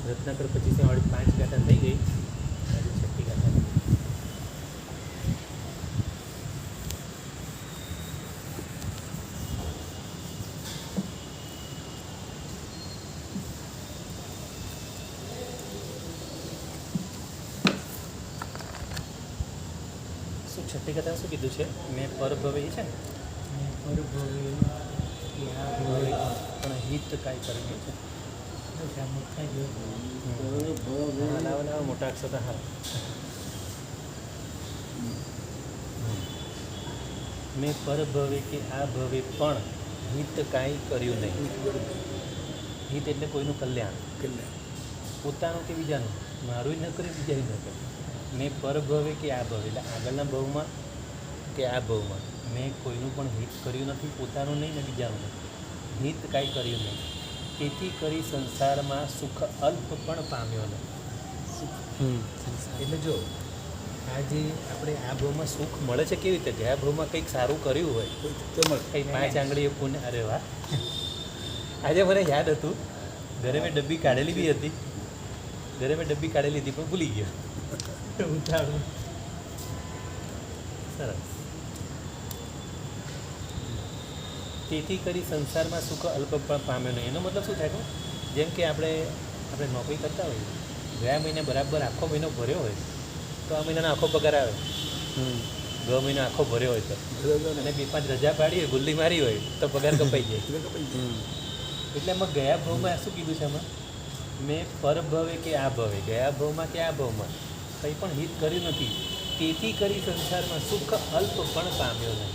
રત્નાકર 25 વાળી 5 ગાંઠા થઈ ગઈ. આજે છઠ્ઠી ગાંઠા. શું છઠ્ઠી ગાંઠા શું કીધું છે? મેં પરભવે છે ને, મેં પરભવે પણ હિત કાંઈ કર્યું છે. મોટા અક્ષર હા. મેં પરભવે કે આ ભવે પણ હિત કાંઈ કર્યું નહીં. હિત એટલે કોઈનું કલ્યાણ, પોતાનું કે બીજાનું. મારું ન કરે, બીજાનું ન કરે. મેં પરભવે કે આ ભવે એટલે આગળના ભવમાં કે આ ભવમાં મેં કોઈનું પણ હિત કર્યું નથી, પોતાનું નહીં ને બીજાનું નહીં. હિત કાંઈ કર્યું નહીં. તેથી કરી સંસારમાં સુખ અલ્પ પણ પામ્યો નહીં. એટલે જો આજે આપણે આ ભાવમાં સુખ મળે છે કેવી રીતે? ગયા ભાવમાં કંઈક સારું કર્યું હોય, કંઈ 5 આંગળીએ પુણ્ય. અરે વાહ! આજે મને યાદ હતું, ઘરે મેં ડબ્બી કાઢેલી બી હતી, પણ ભૂલી ગયો. ઉતાળું સરસ. તેથી કરી સંસારમાં સુખ અલ્પ પણ પામ્યો નહીં. એનો મતલબ શું થાય ખબર? જેમ કે આપણે નોકરી કરતા હોઈએ, ગયા મહિને બરાબર આખો મહિનો ભર્યો હોય તો આ મહિનાનો આખો પગાર આવે. ગયો મહિનો આખો ભર્યો હોય તો, અને 2-5 રજા પાડી હોય, ગુલ્લી મારી હોય તો પગાર કપાઈ જાય. એટલે એમાં ગયા ભાવમાં શું કીધું છે? એમાં મેં પરભવે કે આ ભવે, ગયા ભાવમાં કે આ ભાવમાં કંઈ પણ હિત કર્યું નથી. તેથી કરી સંસારમાં સુખ અલ્પ પણ પામ્યો નહીં.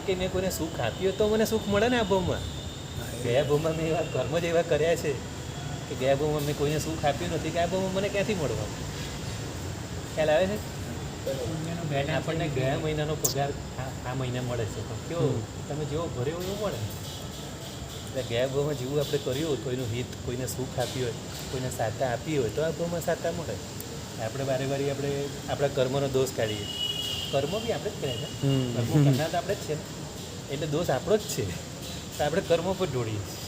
કે મેં કોઈને સુખ આપ્યું તો મને સુખ મળે ને આ ભાવમાં. ગયા ભાવમાં મેં એવા કર્મ જ એવા કર્યા છે કે ગયા ભાવમાં મેં કોઈને સુખ આપ્યું નથી, કે આ ભાવમાં મને ક્યાંથી મળવાનું? ખ્યાલ આવે છે? આપણને ગયા મહિનાનો પગાર આ મહિને મળે છે, પણ કેવો તમે જેવો ભર્યો એવું મળે. એટલે ગયા ભાવમાં જેવું આપણે કર્યું હોય, કોઈનું હિત, કોઈને સુખ આપ્યું હોય, કોઈને સાતા આપી હોય, તો આ ભાવમાં સાતા મળે. આપણે વારે વારે આપણા કર્મનો દોષ કાઢીએ. કર્મો બી આપણે જ કર્યા છે, કર્મો કરનાર તો આપણે જ છે ને, એટલે દોષ આપણો જ છે. તો આપણે કર્મો પર ઢોળીએ છીએ.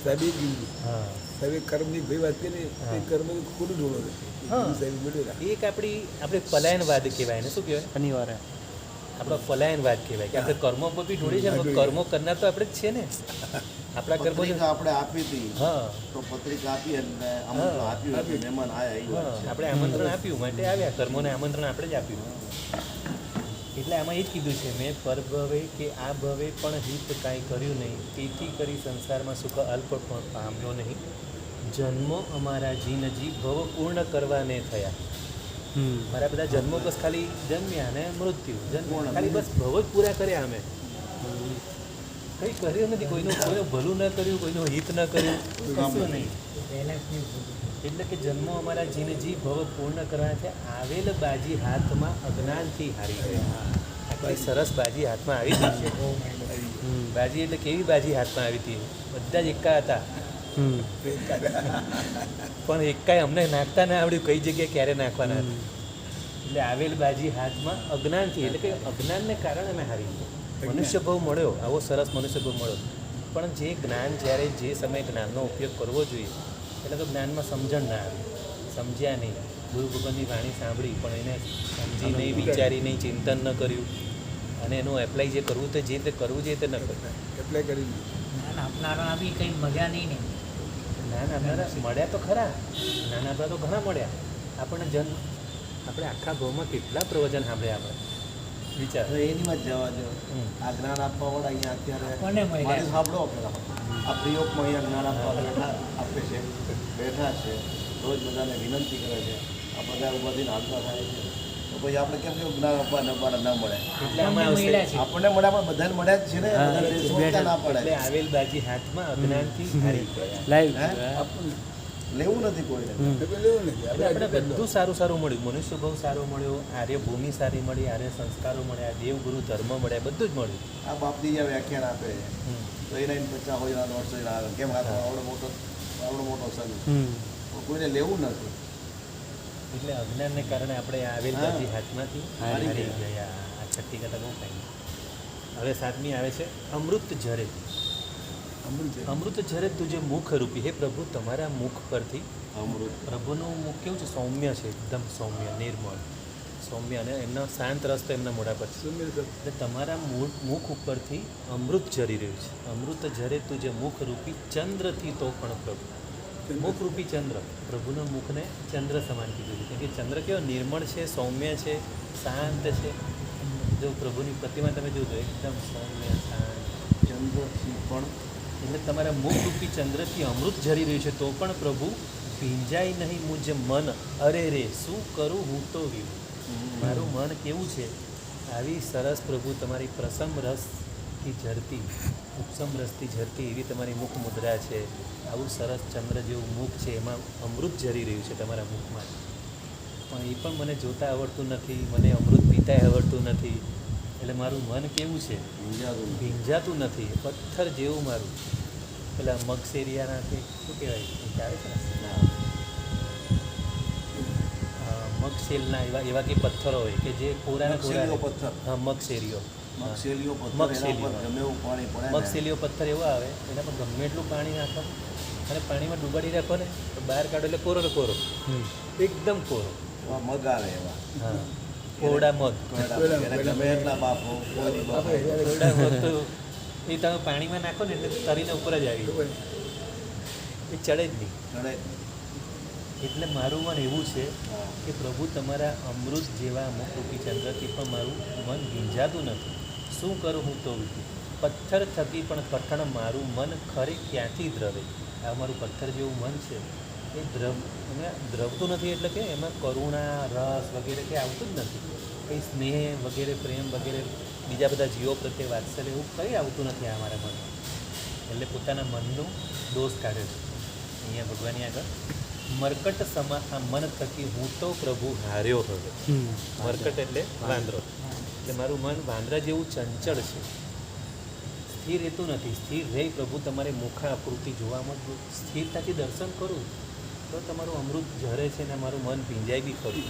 સાહેબે કર્મની ભાઈ વાત કરી, કર્મ ખોટું ઢોળો છે. એક આપણે પલાયનવાદ કહેવાય ને, શું કહેવાય? અનિવાર્ય આપણો પલાયનવાદ કહેવાય કે આપણે કર્મો પર બી ઢોળી છે. કર્મો કરનાર તો આપણે જ છે ને. આપણા કર્મો આપણે આપી હતી, હા, તો પત્રિકા આપી અને આપ્યું, મહેમાન આવ્યા, આપણે આમંત્રણ આપ્યું માટે આવ્યા. કર્મોને આમંત્રણ આપણે જ આપ્યું. એટલે આમાં એ જ કીધું છે, મેં પરભવે કે આ ભવે પણ હિત કાંઈ કર્યું નહીં. તેથી કરી સંસારમાં સુખ અલ્પ પણ પામ્યો નહીં. જન્મો અમારા જીનજી ભવ પૂર્ણ કરવાને થયા. મારા બધા જન્મો બસ ખાલી જન્મ્યા ને મૃત્યુ, ખાલી બસ ભવ જ પૂરા કર્યા. અમે કંઈ કર્યું નથી, કોઈનું ભલું ન કર્યું, કોઈનું હિત ન કર્યું, કશું નહીં. એટલે કે જન્મો અમારા જીનજી ભવ પૂર્ણ કરવાના છે. આવેલ બાજી હાથમાં અજ્ઞાનથી હારી ગયા. આટલી સરસ બાજી હાથમાં આવી હતી. બાજી એટલે કેવી બાજી હાથમાં આવી હતી? બધા જ એકા હતા, પણ એકાય અમને નાખતા ના આવડ્યું, કઈ જગ્યાએ ક્યારે નાખવાના. એટલે આવેલ બાજી હાથમાં અજ્ઞાનથી, એટલે કે અજ્ઞાનને કારણે અમે હારી ગયા. મનુષ્ય ભાવ મળ્યો, આવો સરસ મનુષ્ય ભાવ મળ્યો, પણ જે જ્ઞાન, જ્યારે જે સમયે જ્ઞાનનો ઉપયોગ કરવો જોઈએ, એટલે તો જ્ઞાનમાં સમજણ ના આવી, સમજ્યા નહીં. ગુરુ ભગવાનની વાણી સાંભળી પણ એને સમજી નહીં, વિચારી નહીં, ચિંતન ન કર્યું, અને એનું એપ્લાય જે કરવું તે જે રીતે કરવું જોઈએ તે ન કર્યું. એપ્લાય કરી જ્ઞાન આપનારા બી કંઈ મળ્યા નહીં ને. જ્ઞાન આપનારા મળ્યા તો ખરા, જ્ઞાન આપનારા તો ઘણા મળ્યા. આપણે આખા ભાવમાં કેટલા પ્રવચન સાંભળ્યા આપણે, વિચાર. એની માં જવા દો. આ જ્ઞાન આપવા વાળા અહીંયા કોને અત્યારે મળ્યા? મારી સાંભળો પેલા આ પ્રયોગમાં અહીંયા જ્ઞાન આપવા આપે છે, બેઠા છે, રોજ બધાને વિનંતી કરે છે. આ બધા ઉભા થઈને હાલતા થાય છે, તો પછી આપણે કેમ કેવું જ્ઞાન આપવા ન મળે? એટલે આમાં આવશે આપણને મળ્યા પણ બધાને મળ્યા જ છે ને. બધાને ના પડે. એટલે આવેલ બાજી હાથમાં અજ્ઞાનથી હારી ગયા. લાઈવ લેવું નથી કોઈને. લેવું નથી. એટલે આપણે બધું સારું સારું મળ્યું. મનુષ્ય બહુ સારો મળ્યો, આર્ય ભૂમિ સારી મળી, આર્ય સંસ્કારો મળ્યા, દેવગુરુ ધર્મ મળ્યા, બધું જ મળ્યું. આ બાપજી જ્યાં વ્યાખ્યાન આપે તો એના 50 હોય 100 આવે, કેમ આવડો મોટો સંઘ, કોઈને લેવું નથી. એટલે અજ્ઞાનને કારણે આપણે આવેલ બાજી હાથમાંથી હારી ગયા. આ છઠ્ઠી કથા બહુ ફાઈન. હવે 7મી આવે છે, અમૃત ઝરે. અમૃત છે. અમૃત જ્યારે તુજે મુખ રૂપી, હે પ્રભુ તમારા મુખ પરથી, અમૃત પ્રભુનું મુખ કેવું છે? સૌમ્ય છે, એકદમ સૌમ્ય, નિર્મળ, સૌમ્ય, અને એમનો શાંત રસ તો એમના મોઢા પર છે. સુંદર સર. એટલે તમારા મુખ ઉપરથી અમૃત ઝરી રહ્યું છે. અમૃત ઝરે તુજે મુખ રૂપી ચંદ્રથી તો પણ પ્રભુ, મુખ રૂપી ચંદ્ર, પ્રભુના મુખને ચંદ્ર સમાન કીધું છે. કેમ કે ચંદ્ર કેવો નિર્મળ છે, સૌમ્ય છે, શાંત છે. જો પ્રભુની પ્રતિમા તમે જોજો, એકદમ સૌમ્ય, શાંત. ચંદ્રથી પણ એટલે તમારા મુખરૂપી ચંદ્રથી અમૃત ઝરી રહ્યું છે તો પણ પ્રભુ ભીંજાય નહીં મુજ મન, અરે રે શું કરું હું તો વીવું. મારું મન કેવું છે? આવી સરસ પ્રભુ તમારી પ્રસમ રસથી ઝરતી, ઉપસમ રસથી ઝરતી એવી તમારી મુખ મુદ્રા છે. આવું સરસ ચંદ્ર જેવું મુખ છે, એમાં અમૃત ઝરી રહ્યું છે તમારા મુખમાં. પણ એ પણ મને જોતા આવડતું નથી, મને અમૃત પીતાય આવડતું નથી. એટલે મારું મન કેવું છે? ભીંજાતું નથી. ભીંજાતું નથી, પથ્થર જેવું મારું. પેલા મગસેરિયાના કે શું કહેવાય એ આવે છે ને, ના. મગસેલના એવા કે પથ્થરો હોય કે જે કોરાના મગસેલીઓ કોરા. પથ્થર. હા, મગસેરીઓ. મગસેલીઓ પથ્થર, એના મગસેલીઓ. પર ગમે એવું પાણી પડે ને, મગસેલીઓ પથ્થર એવો આવે, એના પર ગમે એટલું પાણી નાખો અને પાણીમાં ડૂબાડી રાખો ને તો બહાર કાઢો એટલે કોરો ને કોરો, એકદમ કોરો. એવા મગ આવે એવા. હા, કોરડા મગ. એને ગમે એટલા બાફો, કોઈ બાફો. કોરડા મગ તો એ તમે પાણીમાં નાખો ને એટલે તરીને ઉપર જ આવી જાય. એ ચડે જ નહીં. ચડે. એટલે મારું મન એવું છે હા. કે પ્રભુ તમારા અમૃત જેવા મુખરૂપી ચંદ્રથી પણ મારું મન ભીંજાતું નથી. શું કરું હું તો વિધિ? પથ્થર થકી પણ કઠણ મારું મન ખરે ક્યાંથી દ્રવે. આ મારું પથ્થર જેવું મન છે એ દ્રવતું નથી. એટલે કે એમાં કરુણા, રસ વગેરે કંઈ આવતું જ નથી. કંઈ સ્નેહ વગેરે, પ્રેમ વગેરે, બીજા બધા જીવો પ્રત્યે વાત્સલ્ય એવું કંઈ આવતું નથી આ મારા મનમાં. એટલે પોતાના મનનું દોષ કાઢે છે અહીંયા ભગવાનની આગળ. મરકટ સમા આ મન થકી હું તો પ્રભુ હાર્યો હવે. મરકટ એટલે વાંદરો. એટલે મારું મન વાંદરા જેવું ચંચળ છે, સ્થિર રહેતું નથી. સ્થિર રહી પ્રભુ તમારે મુખા આકૃતિ જોવામાં જ સ્થિરતાથી દર્શન કરું તો તમારું અમૃત ઝરે છે ને મારું મન ભીંજાય બી ખરું.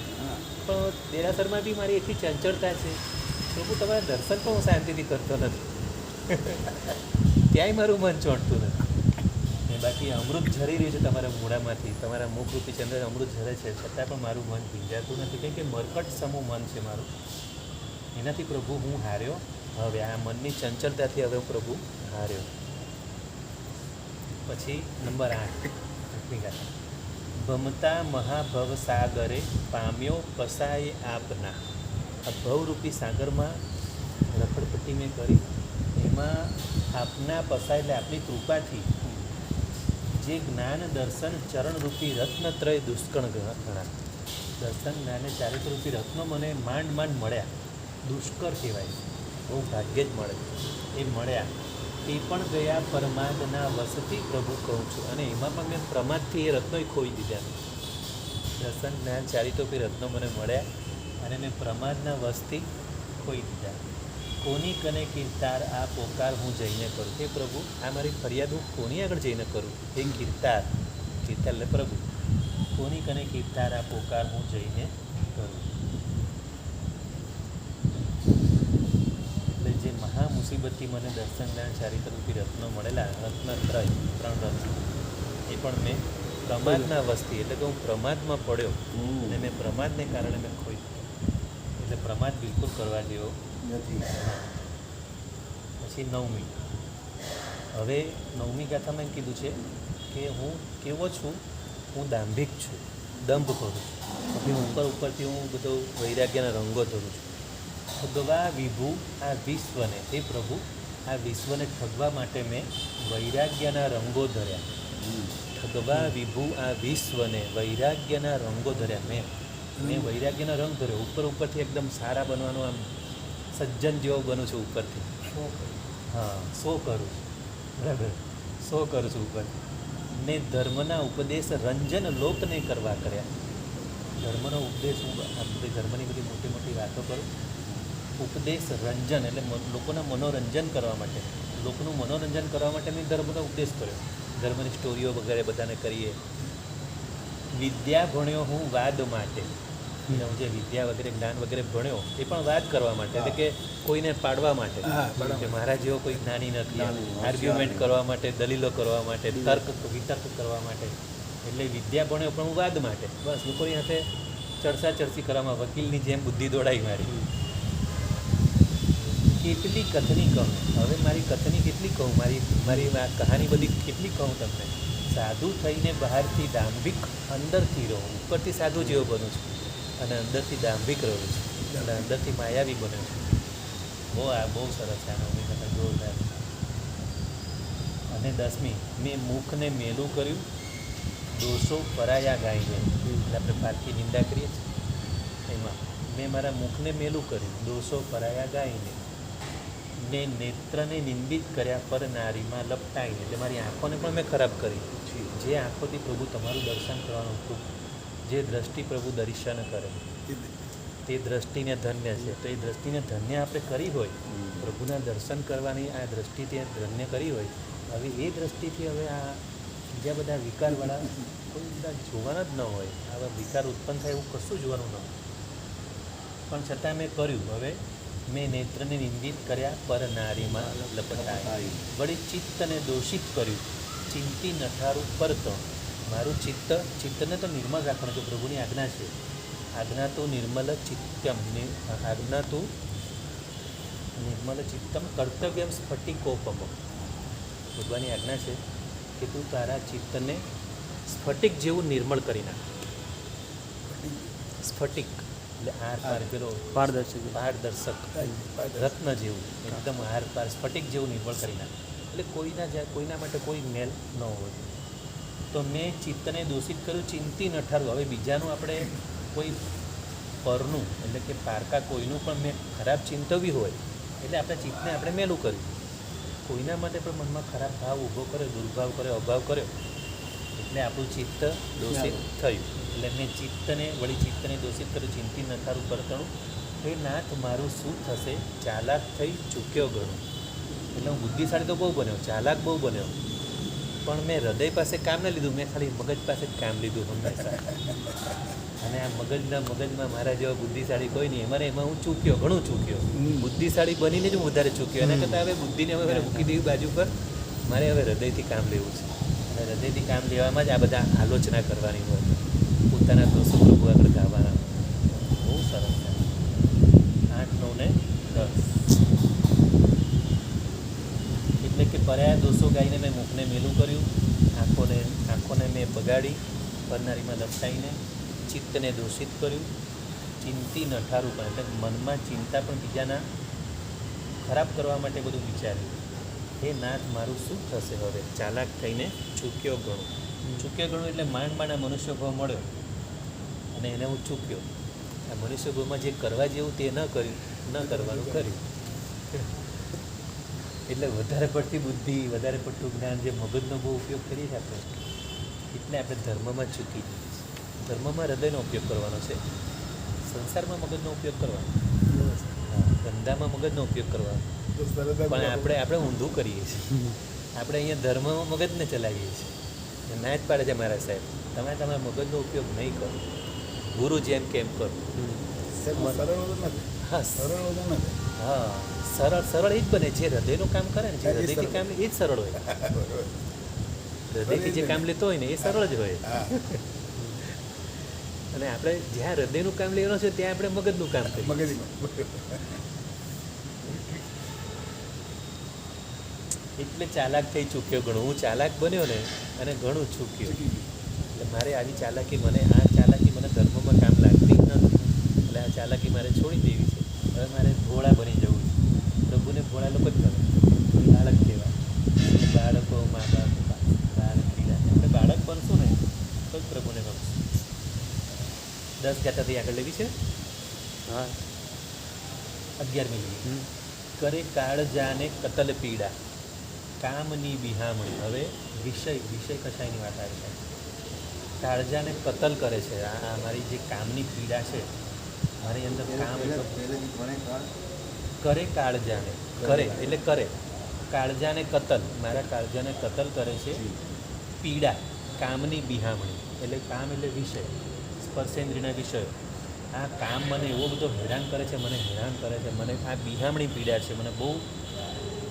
પણ દેરાસરમાં બી મારી એટલી ચંચળતા છે, પ્રભુ તમારા દર્શન પણ હું શાંતિથી કરતો નથી. ત્યાંય મારું મન ચોંટતું નથી. ને બાકી અમૃત ઝરી રહ્યું છે તમારા મૂળામાંથી, તમારા મુખરૂપી ચંદ્ર અમૃત ઝરે છે, છતાં પણ મારું મન ભીંજાતું નથી. કેમ કે મરકટ સમૂહ મન છે મારું. એનાથી પ્રભુ હું હાર્યો હવે. આ મનની ચંચળતાથી હવે હું પ્રભુ હાર્યો. પછી નંબર 8 ગાથા. ભમતા મહાભવ સાગરે પામ્યો પસાય આપના. આ ભવરૂપી સાગરમાં રખડપટ્ટી મેં કરી, એમાં આપના પસાય એટલે આપની કૃપાથી જે જ્ઞાન દર્શન ચરણરૂપી રત્નત્રય દુષ્કળ ઘણા. દર્શન જ્ઞાને ચારિત્રરૂપી રત્નો મને માંડ માંડ મળ્યા. દુષ્કર કહેવાય, બહુ ભાગ્યે જ મળે. એ મળ્યા તે પણ ગયા પરમાદના વસથી પ્રભુ કહું છું. અને એમાં પણ મેં પ્રમાદથી એ રત્નોય ખોઈ દીધા. દર્શન જ્ઞાન ચારિત્રરૂપી રત્નો મને મળ્યા અને મેં પ્રમાદના વસથી ખોઈ દીધા. કોની કને કીર્તાર આ પોકાર હું જઈને કરું. હે પ્રભુ, આ મારી ફરિયાદ હું કોની આગળ જઈને કરું? હે કીર્તાર, કીર્તાર એટલે પ્રભુ. કોની કને કીર્તાર આ પોકાર હું જઈને કરું. એટલે જે મહા મુસીબતથી મને દર્શન જ્ઞાન ચારિત્રરૂપી રત્નો મળેલા, રત્નત્રય 3 રત્નો, એ પણ મેં પ્રમાદના વસ્તી એટલે કે હું પ્રમાદમાં પડ્યો અને મેં પ્રમાદને કારણે મેં ખોઈ દીધો. એટલે પ્રમાદ બિલકુલ કરવા જેવો નથી. પછી 9મી. હવે 9મી ગાથામાં એમ કીધું છે કે હું કેવો છું? હું દાંભિક છું, દંભ કરું છું. પછી ઉપરથી હું બધો વૈરાગ્યના રંગો ધરું છું. ઠગવા વિભુ આ વિશ્વને, હે પ્રભુ આ વિશ્વને ઠગવા માટે મેં વૈરાગ્યના રંગો ધર્યા. ઠગવા વિભુ આ વિશ્વને વૈરાગ્યના રંગો ધર્યા. મેં વૈરાગ્યના રંગ ધર્યો. ઉપરથી એકદમ સારા બનવાનું, આમ સજ્જન જેવો બનું છું ઉપરથી. હા, શો કરું છું, બરાબર, શો કરું છું ઉપર. ને ધર્મના ઉપદેશ રંજન લોકને કરવા કર્યા. ધર્મનો ઉપદેશ હું બધી ધર્મની બધી મોટી મોટી વાતો કરું. ઉપદેશ રંજન એટલે લોકોના મનોરંજન કરવા માટે, લોકોનું મનોરંજન કરવા માટે મેં ધર્મનો ઉપદેશ કર્યો. ધર્મની સ્ટોરીઓ વગેરે બધાને કરીએ. વિદ્યા ભણ્યો હું વાદ માટે. અને હું જે વિદ્યા વગેરે જ્ઞાન વગેરે ભણ્યો એ પણ વાત કરવા માટે એટલે કે કોઈને પાડવા માટે હા, પાડવા કે મારા જેવો કોઈ જ્ઞાની નથી જ્ઞાની, આર્ગ્યુમેન્ટ હોશિયાર. કરવા માટે દલીલો કરવા માટે તર્ક વિતર્ક કરવા માટે એટલે વિદ્યા ભણ્યો પણ હું વાદ માટે બસ લોકોની સાથે ચડસા ચડસી કરવામાં વકીલની જેમ બુદ્ધિ દોડાઈ મારી કેટલી કથની કહું હવે મારી કથની કેટલી કહું મારી આ કહાની બધી કેટલી કહું તમને સાધુ થઈને બહારથી દાંભિક અંદરથી રહું ઉપરથી સાધુ જેવો બનું છું અને અંદરથી દાંભિક રહું છું અને અંદરથી માયાવી બન્યો છું બહુ સરસ છે આનો તમે જોરદાર અને 10મી મેં મુખને મેલું કર્યું દોષો પરાયા ગાઈને એટલે આપણે પારકી નિંદા કરીએ છીએ એમાં મેં મારા મુખને મેલું કર્યું દોષો પરાયા ગાઈને ને નેત્રને નિંદિત કર્યા પર નારીમાં લપટાઈને એટલે મારી આંખોને પણ મેં ખરાબ કરી જે આંખોથી પ્રભુ તમારું દર્શન કરવાનું હતું જે દ્રષ્ટિ પ્રભુ દર્શન કરે તે દ્રષ્ટિને ધન્ય છે તો એ દ્રષ્ટિને ધન્ય આપણે કરી હોય પ્રભુના દર્શન કરવાની આ દ્રષ્ટિથી ધન્ય કરી હોય હવે એ દ્રષ્ટિથી હવે આ બીજા બધા વિકારવાળા કોઈ બધા જોવાના જ ન હોય આવા વિકાર ઉત્પન્ન થાય એવું કશું જોવાનું ન હોય પણ છતાં મેં કર્યું હવે મેં નેત્રને નિંદિત કર્યા પર નારીમાં લપટાય વળી ચિત્તને દોષિત કર્યું ચિંતી નઠારું પરતો મારું ચિત્તને તો નિર્મળ રાખવાનું છે પ્રભુની આજ્ઞા છે આજ્ઞા તો નિર્મલ ચિત્તમ આજ્ઞા તો નિર્મલ ચિત્તમ કર્તવ્યમ સ્ફટિકોપમ ભગવાનની આજ્ઞા છે કે તું તારા ચિત્તને સ્ફટિક જેવું નિર્મળ કરી નાખ સ્ફટિક એટલે આર પાર પેલો પારદર્શક રત્ન જેવું એકદમ આર પાર સ્ફટિક જેવું નિર્મળ કરી નાખ એટલે કોઈના માટે કોઈ મેલ ન હોય તો મેં ચિત્તને દોષિત કર્યું ચિંતી ન ઠારવું હવે બીજાનું આપણે કોઈ પરનું એટલે કે પારકા કોઈનું પણ મેં ખરાબ ચિંતવ્યું હોય એટલે આપણા ચિત્તને આપણે મેલું કર્યું કોઈના માટે પણ મનમાં ખરાબ ભાવ ઊભો કર્યો દુર્ભાવ કર્યો અભાવ કર્યો એટલે આપણું ચિત્ત દોષિત થયું એટલે મેં ચિત્તને દોષિત કર્યું ચિંતી ન થારું પરતણું હે નાથ મારું શું થશે ચાલાક થઈ ચૂક્યો ગણું એટલે હું બુદ્ધિશાળી તો બહુ બન્યો ચાલાક બહુ બન્યો પણ મેં હૃદય પાસે કામ ન લીધું મેં ખાલી મગજ પાસે જ કામ લીધું હંમેશા અને આ મગજમાં મારા જેવા બુદ્ધિશાળી કોઈ નહીં એમાં હું ચૂક્યો ઘણું ચૂક્યો બુદ્ધિશાળી બનીને જ હું વધારે ચૂક્યો એના કરતાં હવે બુદ્ધિને હવે મૂકી દેવી બાજુ પર મારે હવે હૃદયથી કામ લેવું છે અને હૃદયથી કામ લેવામાં જ આ બધા આલોચના કરવાની હોય પોતાના દોષો પ્રભુ આગળ ગાવાના બહુ સરસ છે 8, 9 ને 10 એટલે કે પરાયા દોષો ગાઈને મેં મુખને મેલું કર્યું આંખોને મેં બગાડી પરનારીમાં લપટાઈને ચિત્તને દોષિત કર્યું ચિંતી નઠારું પણ એટલે મનમાં ચિંતા પણ બીજાના ખરાબ કરવા માટે બધું વિચાર્યું હે નાથ મારું શું થશે હવે ચાલાક થઈને ચૂક્યો ગણું એટલે માંડ આ મનુષ્ય ભાવ મળ્યો અને એને હું ચૂક્યો આ મનુષ્ય ભાવમાં જે કરવા જેવું તે ન કરવાનું કર્યું એટલે વધારે પડતી બુદ્ધિ વધારે પડતું જ્ઞાન જે મગજનો બહુ ઉપયોગ કરીએ છીએ આપણે એટલે આપણે ધર્મમાં ચૂકી જઈએ ધર્મમાં હૃદયનો ઉપયોગ કરવાનો છે સંસારમાં મગજનો ઉપયોગ કરવાનો ધંધામાં મગજનો ઉપયોગ કરવાનો પણ આપણે ઊંધું કરીએ છીએ આપણે અહીંયા ધર્મમાં મગજને ચલાવીએ છીએ ના જ પાડે છે મારા સાહેબ તમે તમારા મગજનો ઉપયોગ નહીં કરો ગુરુ જેમ કેમ કરો હા સરળ એ જ બને જે હૃદયનું કામ કરે ને જે હૃદયથી કામ એ જ સરળ હોય હૃદયથી જે કામ લેતો હોય ને એ સરળ જ હોય અને આપણે જ્યાં હૃદયનું કામ લેવાનું છે ત્યાં આપણે મગજનું કામ કરીએ એટલે ચાલાક થઈ ચૂક્યો ઘણું હું ચાલાક બન્યો ને અને ઘણું ચૂક્યો એટલે મારે આવી ચાલાકી મને ધર્મમાં કામ લાગતી નથી એટલે આ ચાલાકી મારે છોડી દેવી છે હવે મારે ભોળા બની જવું છે પ્રભુને ભોળા લોકો જ ગમે બાળક કહેવાય બાળકો મા બાપ બાળક પીડા આપણે બાળક બનશું ને તો જ પ્રભુને ગમશું 10 ગાતાથી આગળ લેવી છે હા 11મી લેવી કરે કાળજાને કતલ પીડા કામની બિહામણી હવે વિષય કશાયની વાત આવે છે કાળજાને કતલ કરે છે આ મારી જે કામની પીડા છે મારી અંદર કામ કરે કાળજાને કરે એટલે કરે કાળજાને કતલ મારા કાળજાને કતલ કરે છે પીડા કામની બિહામણી એટલે કામ એટલે વિષય સ્પર્શેન્દ્રિયના વિષયો આ કામ મને એવો બધો હેરાન કરે છે, મને આ બિહામણી પીડા છે મને બહુ.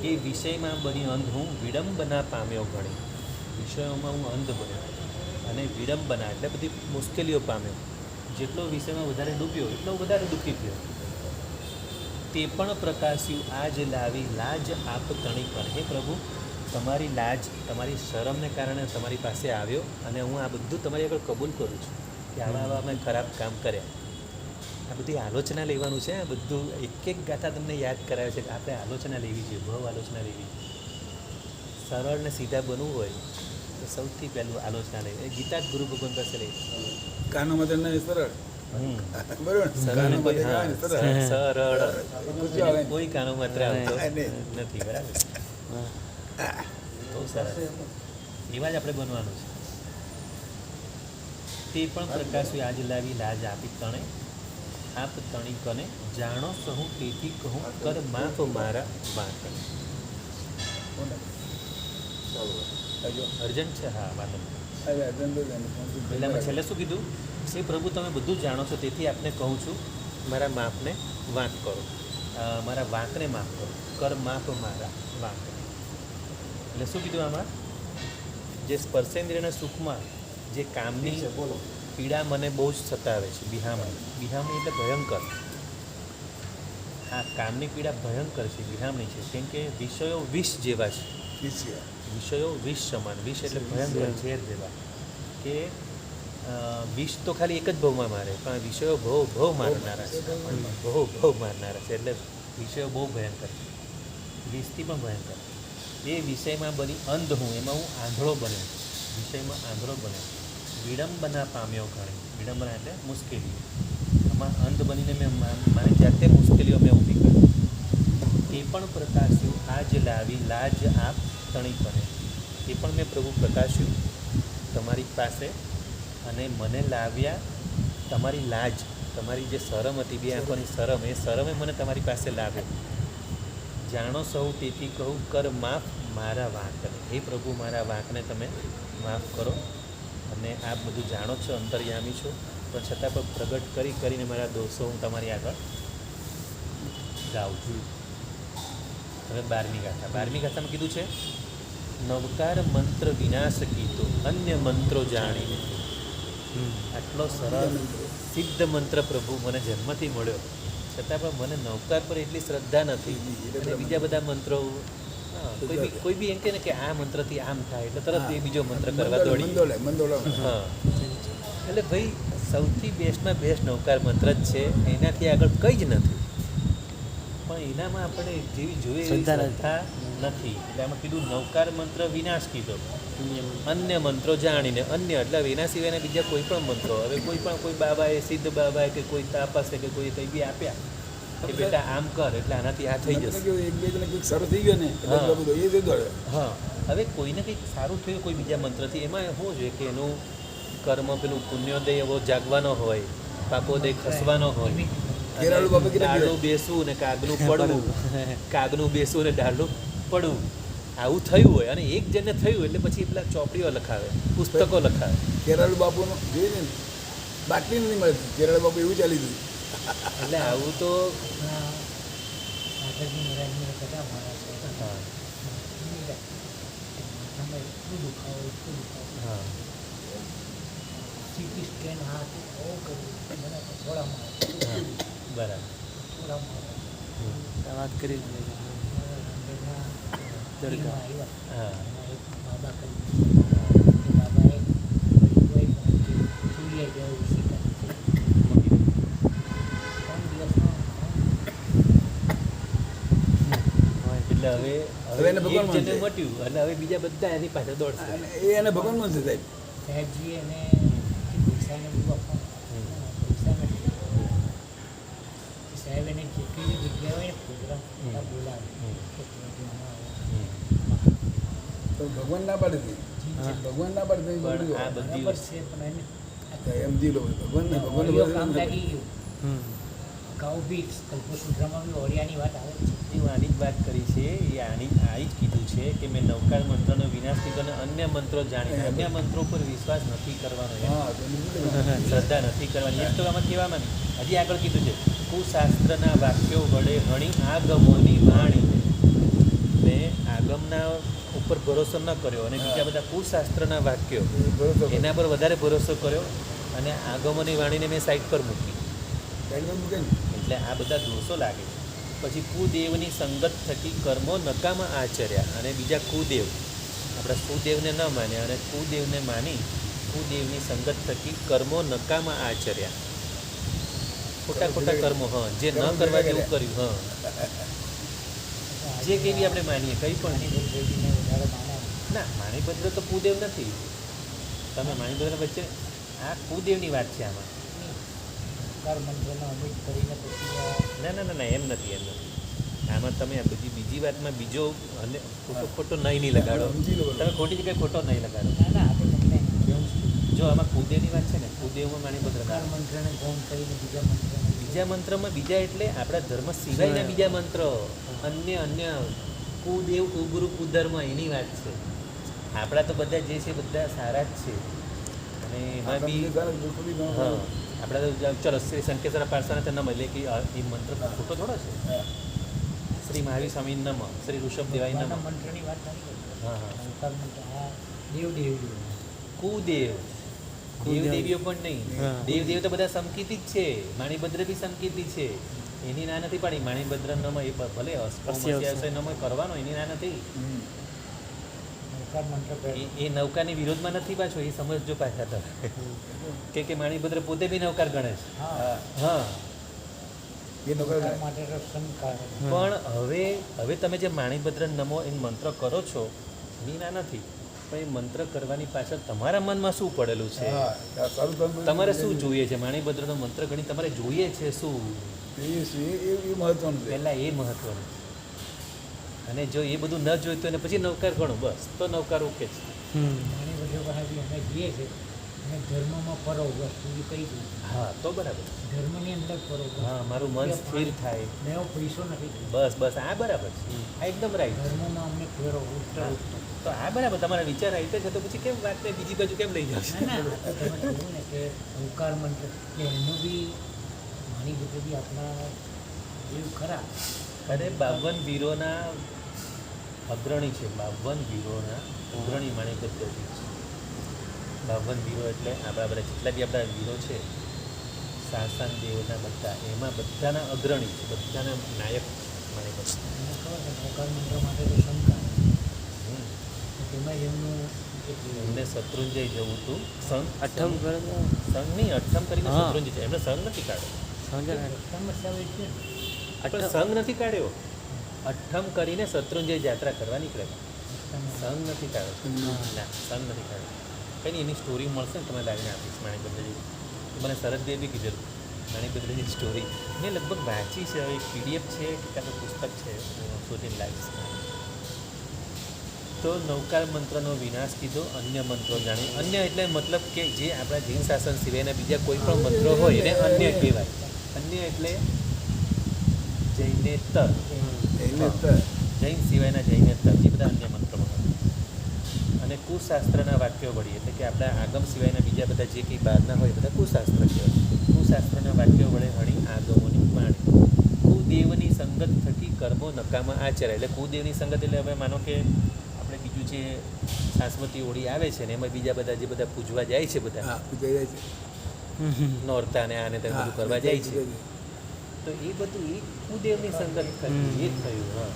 એ વિષયમાં બની અંધ હું વિડંબના પામ્યો ઘણી. વિષયોમાં હું અંધ બન્યો અને વિડંબના એટલે બધી મુશ્કેલીઓ પામ્યો. જેટલો વિષયમાં વધારે ડૂબ્યો એટલો વધારે દુઃખી થયો. તે પણ પ્રકાશ્યું આજ લાવી લાજ આપ તણી પર. હે પ્રભુ, તમારી લાજ, તમારી શરમને કારણે તમારી પાસે આવ્યો અને હું આ બધું તમારી આગળ કબૂલ કરું છું કે આવા મેં ખરાબ કામ કર્યા. આ બધી આલોચના લેવાનું છે. આ બધું એક ગાથા તમને યાદ કરાવે છે કે આપણે આલોચના લેવી જોઈએ, બહુ આલોચના લેવી. સરળ ને સીધા બનવું હોય તો સૌથી પહેલું આલોચના લેવી. ગીતા જ ગુરુ ભગવાન પાસે લેવી. કાનો મત નહીં સરળ બરોબર ને? સરળ કાનો મત કોઈ- કહેવાય ને સરળ. સરળ પૂછ્યું આવે ને. કોઈ કાનો માત્ર આવતો નહીં. નથી. બરાબર, બહુ સરસ. એવા જ આપણે બનવાનું છે. તે પણ પ્રકાશ્યું આજ લાવી લાજ આપી તણે આપ તણી કને જાણો સહુ તેથી કહું કર માફ મારા વાંક. અર્જન્ટ છે. હા, વાંધો નહીં. હવે અજંતો જ એનું ફોન એટલે મેં છેલ્લે શું કીધું? શ્રી પ્રભુ, તમે બધું જાણો છો, તેથી આપને કહું છું મારા માફને વાંક કરો, મારા વાંકને માફ કરો. કર માફ મારા વાંક. એટલે શું કીધું આમાં? જે સ્પર્શેન્દ્રિયના સુખમાં જે કામની બોલો. પીડા મને બહુ જ સતાવે છે. બિહામણી એટલે ભયંકર. આ કામની પીડા ભયંકર છે, બિહામણી છે. કેમ કે વિષયો વિષ જેવા છે. શીખ્યા. વિષયો વિષ સમાન. વિષ એટલે ભયંકર ઝેર જેવા. કે વિષ તો ખાલી એક જ ભાવમાં મારે, પણ વિષયો બહુ મારનારા છે. બહુ મારનારા છે. એટલે વિષયો બહુ ભયંકર છે. વિષથી પણ ભયંકર. એ વિષયમાં બની અંધ હું, એમાં હું આંધળો બન્યો. વિષયમાં આંધળો બન્યો. વિડંબના પામ્યો ઘણી. વિડંબના એટલે મુશ્કેલીઓ. આમાં અંધ બનીને મેં મારી જાતે મુશ્કેલીઓ મેં ઊભી કરી. એ પણ પ્રકાશ્યું આજ લાવી લાજ આપ તણી કરે. એ પણ મેં પ્રભુ પ્રકાશ્યું તમારી પાસે અને મને લાવ્યા તમારી લાજ, તમારી જે શરમ હતી, બે આંખોની શરમ, એ શરમે મને તમારી પાસે લાવ્યો. જાણો સૌ તેથી કહું કર માફ મારા વાંકને. હે પ્રભુ, મારા વાંકને તમે માફ કરો. અને આપ બધું જાણો છો, અંતર્યામી છો, પણ છતાં પણ પ્રગટ કરીને મારા દોષો હું તમારી આગળ ગાઉં છું. હવે 12મી ગાથા. 12મી ગાથામાં કીધું છે નવકાર મંત્ર વિનાશ કીધો અન્ય મંત્રો જાણીને. આટલો સરસ સિદ્ધ મંત્ર પ્રભુ મને જન્મથી મળ્યો, છતાં પણ મને નવકાર પર એટલી શ્રદ્ધા નથી. અને બીજા બધા મંત્રો, કોઈ બી એમ કહે ને કે આ મંત્રથી આમ થાય એટલે તરત એ બીજો મંત્ર કરવા દોડી. મંદોળે હા, એટલે ભાઈ સૌથી બેસ્ટમાં બેસ્ટ નવકાર મંત્ર જ છે. એનાથી આગળ કંઈ જ નથી. પણ એનામાં આપણે જેવી જોઈએ એવી શ્રદ્ધા નથી. એટલે આમાં કીધું નવકાર મંત્ર વિનાશ કીધો, અન્ય મંત્રો જાણીને. અન્ય એટલે એના સિવાયના બીજા કોઈ પણ મંત્રો, હવે કોઈ બાબાએ, સિદ્ધ બાબાએ કે કોઈ તાપસે કે કોઈ કંઈ બી આપ્યા કે બેટા આમ કર એટલે આનાથી આ થઈ જશે. એક બે જણ કંઈક સારું થઈ ગયું ને એટલે હા. બધું એ જ દોડે. હા, હવે કોઈને કંઈક સારું થયું કોઈ બીજા મંત્રથી, એમાં શું જોઈએ કે એનું કર્મ પેલું પુણ્યોદય એવો જાગવાનો હોય, પાપોદય ખસવાનો હોય. કેરાળુ બાબા કેટલા ડાળું બેસવું ને કાગનું પડવું, કાગનું બેસવું ને ડાળું પડવું, આવું થયું હોય. અને એક જણને થયું એટલે પછી પેલા ચોપડીઓ લખાવે, પુસ્તકો લખાવે. કેરાળુ બાપુનું જોઈએ ને બાટલી નથી મળતી. કેરાળુ બાપુ એવું ચાલી ગયું. એટલે આવું તો માતાજી મહારાજને બધા માણસ હા એટલું દુખાવો. હા સીટી સ્કેન હાથ બહુ કર્યું, મને થોડા મારે હા, બરાબર. થોડા મારે વાત કરી દરગાહ. હા એક બાબા કરી એ બાબાએ કોઈ સૂર્ય જેવું શીખા 3 દિવસમાં એટલે હવે હવે એને ભગવાન એક જણને માનજે. મટ્યું એટલે હવે બીજા બધા એની પાછળ દોડશે. અને એ એને ભગવાન છે સાહેબ. સાહેબજી એને પૈસાને બધું આપવાનું, પૈસા નથી. સાહેબ એને જેટલી જગ્યા હોય ને પ્રોગ્રામ ત્યાં બોલાવે કે તમે આમાં આવો. તો ભગવાન ના પાડે છે. ભગવાન ના પાડે છે. પણ આ બધી બરાબર છે, પણ એને એમ જી લો ભગવાન ને ઓડિયો કામ ભગવાન લાગી ગયું. અગાઉ બી કલ્પસૂત્રમાં બી ઓરિયાની વાત આવે જ છે. હું આની જ વાત કરી છે એ આ જ કીધું છે કે મેં નવકાર મંત્રનો વિનાશ કીધો અને અન્ય મંત્રો જાણીને અન્ય મંત્રો પર વિશ્વાસ નથી કરવાનો એમ. હા તો એની બધી શ્રદ્ધા નથી કરવાની એમ તો આમાં કહેવામાં નહીં. હજી આગળ કીધું છે કુશાસ્ત્રના વાક્યો વડે હણી આગમોની વાણી મેં આગમના ઉપર ભરોસો ન કર્યો અને બીજા બધા કુશાસ્ત્રના વાક્યો બરોબર એના પર વધારે ભરોસો કર્યો અને આગમોની વાણીને મેં સાઈડ પર મૂકી. સાઈડમાં મૂકે ને એટલે આ બધા દોષો લાગે છે. પછી કુદેવની સંગત થકી કર્મો નકામા આચર્યા અને બીજા કુદેવ આપણા સુદેવને ન માન્યા અને કુદેવને માની કુદેવની સંગત થકી કર્મો નકામા આચર્યા. ખોટા ખોટા કર્મો જે ન કરવા જેવું કર્યું જે કેવી આપણે માનીએ કંઈ પણ નહીં. દેવીને વધારે માને ના માણીભદ્ર તો કુદેવ નથી. તમે માણીભદ્ર વચ્ચે આ કુદેવની વાત છે આમાં. ઓમકાર મંત્રનો અમિત કરીને પછી ના ના ના ના એમ નથી. આમાં તમે આ બધી બીજી વાતમાં બીજો અને ખોટો નહીં લગાડો. સમજી લો તમે ખોટી જગ્યાએ ખોટો નહીં લગાડો. ના ના આપણે તમને જો આમાં કુદેવની વાત છે ને કુદેવમાં માણીભદ્ર ઓમકાર ના. મંત્રને ગૌણ કરીને બીજા મંત્રને બીજા મંત્રમાં બીજા એટલે આપણા ધર્મ સિવાયના બીજા મંત્ર અન્ય કુદેવ કુગુરુ કુધર્મ એની વાત છે. આપણા તો બધા જે છે બધા સારા જ છે અને એમાં બી હા આપણા તો ચલો શ્રી શંકેશ્વર પારસાને ન મળે કે એ મંત્ર ખોટો થોડો છે. શ્રી મહાવીર સ્વામી નમ શ્રી ઋષભ દેવાય નમ. ભગવાનના મંત્રની વાત નથી કરતો. હા હા ઓમકાર મંત્ર આ દેવ કુદેવ દેવદેવીઓ પણ નહીં. હા. દેવદેવ તો બધા સમકીતી જ છે. માણીભદ્ર બી સમકીતી છે. એની ના નથી પાડી. માણીભદ્ર નમ એ ભલે અસ્પૃશ્ય નમ કરવાનો એની ના નથી. ઓમકાર મંત્ર એ નૌકાની વિરોધમાં નથી પાછો. એ સમજજો પાછા તમે કે માણીભદ્ર પોતે બી નૌકાર ગણે છે. હા હા એ નોકર ઓમકાર માટે તો શંકા પણ હવે તમે જે માણીભદ્ર નમો એ મંત્ર કરો છો એની ના નથી. પણ એ મંત્ર કરવાની પાછળ તમારા મનમાં શું પડેલું છે? હા આ સારું તમે તમારે શું જોઈએ છે? માણીભદ્રનો મંત્ર ગણી તમારે જોઈએ છે શું? એ મહત્વનું છે પહેલાં એ મહત્વનું. અને જો એ બધું ન જોઈતું અને પછી નૌકાર ગણો બસ તો નૌકાર ઓકે છે. ઘણી બધી પાસેથી અમે જઈએ છીએ અને ધર્મમાં ફરો બસ બીજું કઈ દઉં હા તો બરાબર. ધર્મની અંદર ફરો બસ. હા મારું મન સ્થિર થાય. મેં એવો પૈસો નથી કર્યો. બસ બસ આ બરાબર છે. આ એકદમ રાઈટ. ધર્મમાં અમને ફેરો ઉત્તર હા. ઉત્તર. તો આ બરાબર તમારા વિચાર આવી છે તો પછી કેમ વાતને બીજી બાજુ કેમ લઈ જશે? ના ના આ તો તમે જોયું ને કે ઓમકાર મંત્ર એટલે એનું બી માની બધું બી આપણા જેવું ખરા અને 52 વીરોના અગ્રણી છે. 52 વીરોના અગ્રણી માણીભદ્ર છે. 52 વીરો એટલે આપણા બધા જેટલા બી આપણા વીરો છે શાસન દેવના બધા એમાં બધાના અગ્રણી છે. બધાના નાયક માણીભદ્ર. મને ખબર છે ઓમકાર મંત્ર માટે તો શંકા હમ. તેમાં જ એમનું કેટલું એમને શત્રુંજય જવું હતું. અઠમ કરે તો સંઘ નહીં અઠમ કરીને હા. શત્રુંજય છે. એમને સંઘ નથી કાઢ્યો. સમસ્યા હોય છે ને. પણ સંઘ નથી કાઢ્યો. અઠમ કરીને શત્રુંજય યાત્રા કરવા નીકળેલા. સંઘ નથી કાઢ્યો. ના સંઘ નથી કાઢ્યો. કંઈ નહીં એની સ્ટોરી મળશે ને તમે લાવીને આપીશ માણીભદ્રજી. મને શરદદેવ બી કીધેલું માણીભદ્રજીની સ્ટોરી મેં લગભગ વાંચી છે. હવે પીડીએફ છે કે કાં તો પુસ્તક છે હું શોધીને લાવીશ. તો નૌકાર મંત્રનો વિનાશ કીધો. અન્ય મંત્રો જાણી. અન્ય એટલે મતલબ કે જે આપણા જૈન શાસન સિવાયના બીજા કોઈ પણ મંત્રો હોય એને અન્ય કહેવાય. અન્ય એટલે જૈનેતર. એને તો જૈન સિવાયના જૈનેતર જે બધા અન્ય મંત્રોમાં હોય. અને કુશાસ્ત્રના વાક્યો વળી એટલે કે આપણા આગમ સિવાયના બીજા બધા જે કંઈ બહારના હોય એ બધા કુશાસ્ત્ર કહેવાય. કુશાસ્ત્રના વાક્યો વડે હણી આગમોની વાણી. કુદેવની સંગત થકી કર્મો નકામા આચર્યા. એટલે કુદેવની સંગત એટલે હવે માનો કે આપણે બીજું જે શાશ્વતી ઓળી આવે છે ને એમાં બીજા બધા જે બધા પૂજવા જાય છે બધા હા પૂજાઈ જાય છે નોરતા ને આને તે બધું કરવા જાય છે તો એ બધું એ કુદેવની સંગત થકી એ જ થયું. હા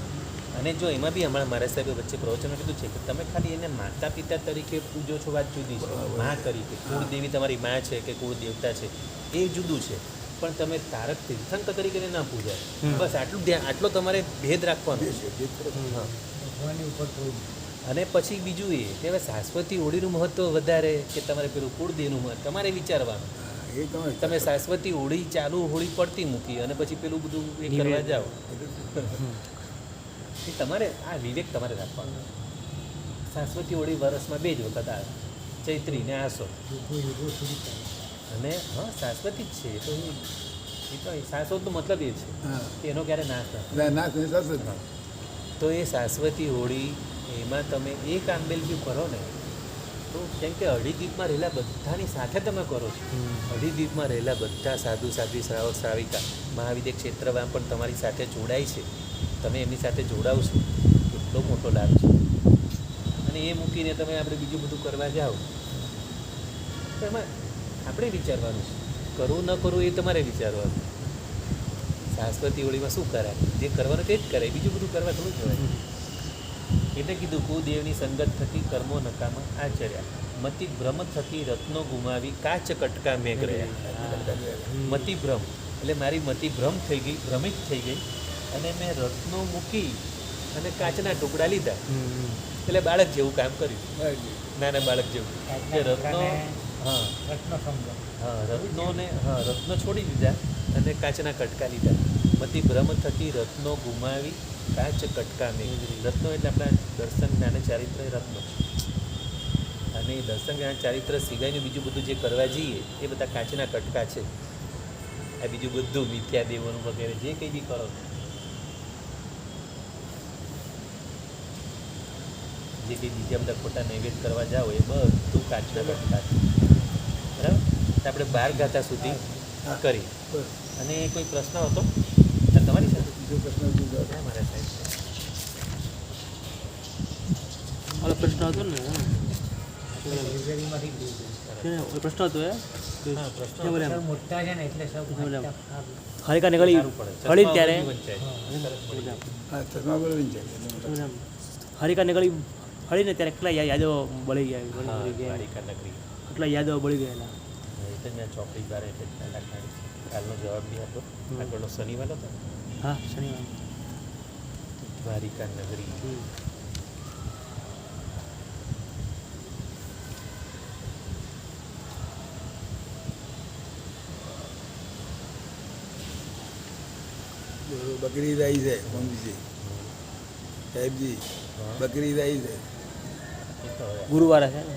અને જો એમાં બી હમણાં મારા સાહેબે વચ્ચે પ્રવચનમાં કીધું છે કે તમે ખાલી એને માતા પિતા તરીકે પૂજો છો વાત જુદી છે. મા તરીકે કુળદેવી તમારી મા છે કે કુળ દેવતા છે એ જુદું છે. પણ તમે તારક તીર્થંકર તરીકે ના પૂજાય. બસ આટલું ધ્યાન આટલો તમારે ભેદ રાખવાનો છે. હા ભગવાનની ઉપર કોઈ અને પછી બીજું એ કે હવે શાશ્વતી હોળીનું મહત્ત્વ વધારે કે તમારે પેલું કુળદેવનું મહત્વ તમારે વિચારવાનું. એ તમે તમે શાશ્વતી હોળી ચાલુ હોળી પડતી મૂકી અને પછી પેલું બધું એ કરવા જાઓ એ તમારે આ વિવેક તમારે રાખવાનો. શાશ્વતી હોળી વર્ષમાં 2 જ વખત આવે ચૈત્રી ને આસો યુગો યુગો સુધી ચાલે. અને હા શાશ્વતી જ છે એ તો એ તો શાશ્વતનો મતલબ એ છે હા કે એનો ક્યારે નાશ ના થાય. ના કોઈ શાશ્વત હા. તો એ શાશ્વતી હોળી એમાં તમે એક આંબેલ બી કરો ને તો કેમ કે અઢી દીપમાં રહેલા બધાની સાથે તમે કરો છો. અઢી દીપમાં રહેલા બધા સાધુ સાધ્વી શ્રાવક શ્રાવિકા મહાવિદ્ય ક્ષેત્રમાં પણ તમારી સાથે જોડાય છે. તમે એમની સાથે જોડાવશો એટલો મોટો લાભ છે. અને એ મૂકીને તમે આપણે બીજું બધું કરવા જાઓ તો એમાં આપણે વિચારવાનું છે. કરવું ન કરવું એ તમારે વિચારવાનું. શાશ્વતી હોળીમાં શું કરાય? જે કરવાનું તે જ કરાય, બીજું બધું કરવા થોડું કહેવાય. એટલે કીધું કુદેવની સંગત થકી કર્મો નકામા આચર્યા, મતિ ભ્રમ થકી રત્નો ગુમાવી કાચ કટકા મેઘ રહ્યા. મતિ ભ્રમ એટલે મારી મતિ ભ્રમ થઈ ગઈ, ભ્રમિત થઈ ગઈ અને મેં રત્નો મૂકી અને કાચના ટુકડા લીધા. એટલે બાળક જેવું કામ કર્યું, નાના બાળક જેવું. કે રત્નો હા રત્નો સમજો રત્નો છોડી દીધા અને કાચના કટકા લીધા. મતિ ભ્રમ થકી રત્નો ગુમાવી કાચ કટકા મેં. રત્નો એટલે આપણા દર્શન જ્ઞાન ચારિત્ર રત્નો છે. અને એ દર્શન જ્ઞાન ચારિત્ર સિવાયનું બીજું બધું જે કરવા જઈએ એ બધા કાચના કટકા છે. આ બીજું બધું મિથ્યા દેવોનું વગેરે જે કંઈ બી કરો, જે કંઈ બીજા બધા ખોટા નૈવેદ્ય કરવા જાઓ એ બધું કાચના કટકા છે. બરાબર? તો આપણે 12 ગાથા સુધી કરી. બસ અને કોઈ પ્રશ્ન હતો તમારી સાથે? બીજો પ્રશ્ન બીજો ક્યાં મારા સાહેબ? ઓલો પ્રશ્ન હતો ને લાઇબ્રેરીમાંથી જ લીધું. ઓલો પ્રશ્ન હતો એ હા, પ્રશ્ન શું બોલે? સૌ મોટા છે ને એટલે સૌ બોલે. વાંચતા ફાવે. હરિકા નીકળી સારું પડે. હળી ચશ્મા ત્યારે વગરની વંચાય. સરસ મળી જાય. હા ચશ્મા બોલવી જાય હરિકા નીકળી હળી ને ત્યારે કેટલા યાદો બળી ગયા હા, બળી ગયા દ્વારિકા નગરી. કેટલા યાદો બળી ગયેલા. એ તો મેં ચોપડી બાર એટલે પહેલાં કાલનો જવાબ બી હતો. આગળનો શનિવાર હતો. હા શનિવાર દ્વારિકા નગરી. બકરી ઈદ આવી છે મમ્મીજી સાહેબજી બકરી ઈદ આવી છે એ તો હવે ગુરુવારે છે ને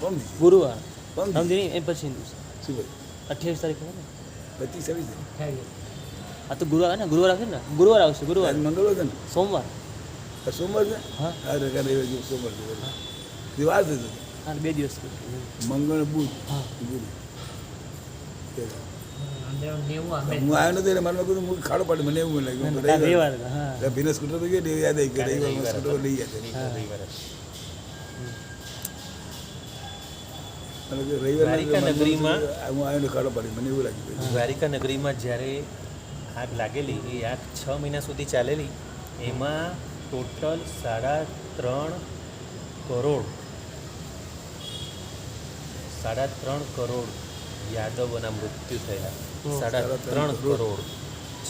મમ્મીજી ગુરુવાર મમ્મીજી સમજી નહીં એ પછી દિવસે શું ભાઈ 28 તારીખે છે ને 25 26 ખાઈએ. આ તો ગુરુવાર ને ગુરુવાર આવશે ને ગુરુવાર આવશે ગુરુવાર આજ મંગળવાર છે ને સોમવાર આ સોમવાર છે હા હા રવિવાર જેવું સોમવાર છે દિવાળ છે હા 2 દિવસ મંગળ બુધ હા બુધ અંદર 90 આંબે હું આવ્યો નથી એટલે મને કીધું હું ખાડો પાડી મને એવું લાગ્યું કે રવિવાર હા ભીના સ્કૂટર પર ગયો યાદ આવી ગયું રવિવારમાં સ્કૂટર લઈ ગયા રવિવાર હતો. રવિવાર દ્વારિકા નગરીમાં હું આવ્યો ને ખાડો પાડી મને એવું લાગ્યું દ્વારિકા નગરીમાં જ્યારે આગ લાગેલી એ આગ 6 મહિના સુધી ચાલેલી. એમાં ટોટલ 3.5 કરોડ 3.5 કરોડ યાદવોના મૃત્યુ થયા. 3.5 કરોડ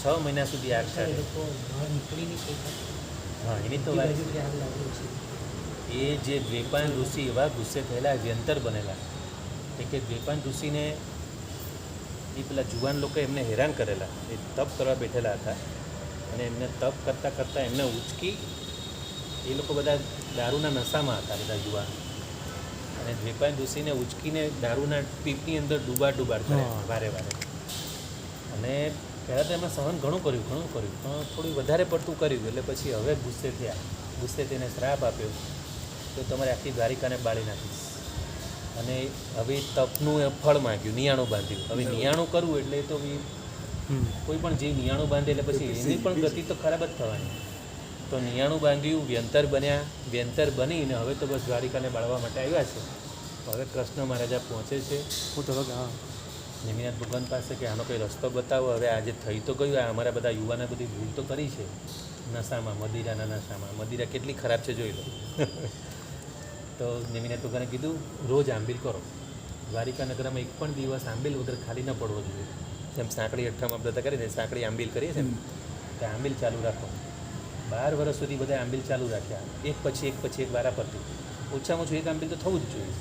6 મહિના સુધી આગ એ ચાલી. લોકો બહાર નીકળીને કઈ હા, એની તો વાત બાજુ આગ લાગી છે. એ જે દ્વૈપાયન ઋષિ એવા ગુસ્સે થયેલા વ્યંતર બનેલા કે દ્વૈપાયન ઋષિને એ પેલા જુવાન લોકો એમને હેરાન કરેલા. એ તપ કરવા બેઠેલા હતા અને એમને તપ કરતાં કરતાં એમને ઉચકી એ લોકો બધા દારૂના નશામાં હતા બધા યુવાન. અને દ્વૈપાયન ઋષિને ઉચકીને દારૂના પીપની અંદર ડૂબાડ કરે વારે વારે. અને પહેલાં તો એમાં સહન ઘણું કર્યું પણ થોડું વધારે પડતું કર્યું. એટલે પછી હવે ગુસ્સે થયા. ગુસ્સે તેને શ્રાપ આપ્યો તો તમારે આખી દ્વારિકાને બાળી નાખીશ. અને હવે તપનું એ ફળ માંગ્યું, નિયાણું બાંધ્યું. હવે નિયાણું કરવું એટલે એ તો કોઈ પણ જીવ નિયાણું બાંધે એટલે પછી એની પણ ગતિ તો ખરાબ જ થવાની. તો નિયાણું બાંધ્યું, વ્યંતર બન્યા. વ્યંતર બનીને હવે તો બસ દ્વારિકાને બાળવા માટે આવ્યા છે. હવે કૃષ્ણ મહારાજા પહોંચે છે હું તો હા નેમિનાથ ભગવાન પાસે કે આનો કોઈ રસ્તો બતાવો. હવે આજે થઈ તો ગયું, આ અમારા બધા યુવાને બધી ભૂલ તો કરી છે નશામાં, મદિરાના નશામાં. મદિરા કેટલી ખરાબ છે જોઈ લો. તો નેમિનાથ ભગવાને કીધું રોજ આંબીલ કરો. દ્વારિકા નગરમાં એક પણ દિવસ આંબીલ વગર ખાલી ન પડવો જોઈએ. જેમ સાંકળી અઠ્ઠામાં બધા કરીને સાંકળી આંબીલ કરીએ છીએ ને તે આંબીલ ચાલુ રાખો. 12 વર્ષ સુધી બધા આંબીલ ચાલુ રાખ્યા, એક પછી એક વારા પરથી. ઓછામાં ઓછું એક આંબીલ તો થવું જ જોઈએ.